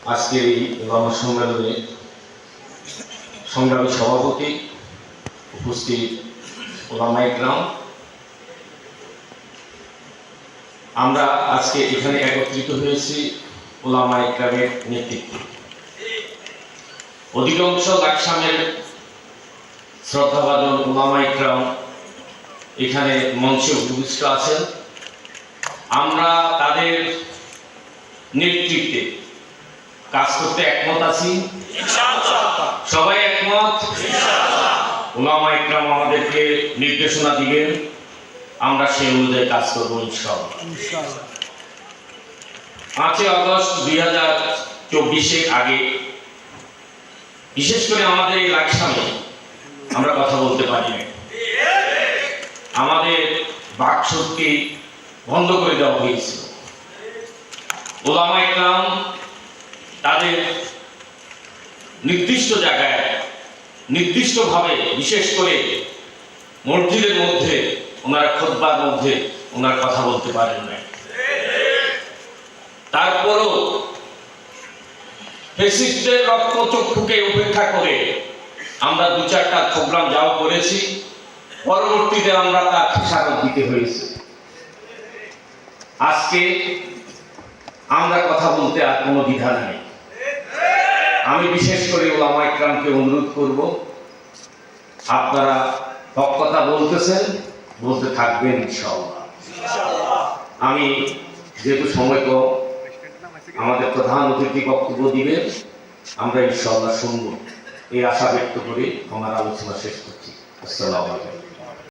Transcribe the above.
আজকের এই ওলামা সম্মেলনে সংগ্রামী সভাপতি, উপস্থিত ওলামায়ে কেরাম, আমরা আজকে এখানে একত্রিত হয়েছি ওলামায়ে কেরামের নেতৃত্বে। অধিকাংশ লাকসামের শ্রদ্ধাভাজন ওলামায়ে কেরাম এখানে মঞ্চে উপবিষ্ট আছেন। আমরা তাদের নেতৃত্বে কাজ করতে একমত আছি, সবাই একমত। ওলামায়ে কেরাম আমাদেরকে নির্দেশনা দিবেন, আমরা সেই অনুযায়ী কাজ করবো ইনশাআল্লাহ। 5 আগস্ট 2024 আগে বিশেষ করে আমাদের এই লাকসামে আমরা কথা বলতে পারি না, আমাদের বাক শক্তি বন্ধ করে দেওয়া হয়েছিল। ওলামায়ে কেরাম তাদের নির্দিষ্ট জায়গায় নির্দিষ্টভাবে, বিশেষ করে মসজিদের মধ্যে ওনারা খুতবার মধ্যে ওনারা কথা বলতে পারেন না। তারপরও ফ্যাসিস্টদের রক্তচক্ষুকে উপেক্ষা করে আমরা 2-4টা প্রোগ্রাম যাও করেছি, পরবর্তীতে আমরা তার খেসারত দিতে হয়েছে। আজকে আমরা কথা বলতে আর কোনো দ্বিধা নাই। আমি বিশেষ করে ওলামায়ে কেরামকে অনুরোধ করব, আপনারা হক কথা বলতেছেন, বলতে থাকবেন ইনশাআল্লাহ। আমি যেহেতু সময় কম, আমাদের প্রধান অতিথি বক্তব্য দিবেন, আমরা ইনশাআল্লাহ শুনব, এই আশা ব্যক্ত করে আমার আলোচনা শেষ করছি। আসসালামু আলাইকুম।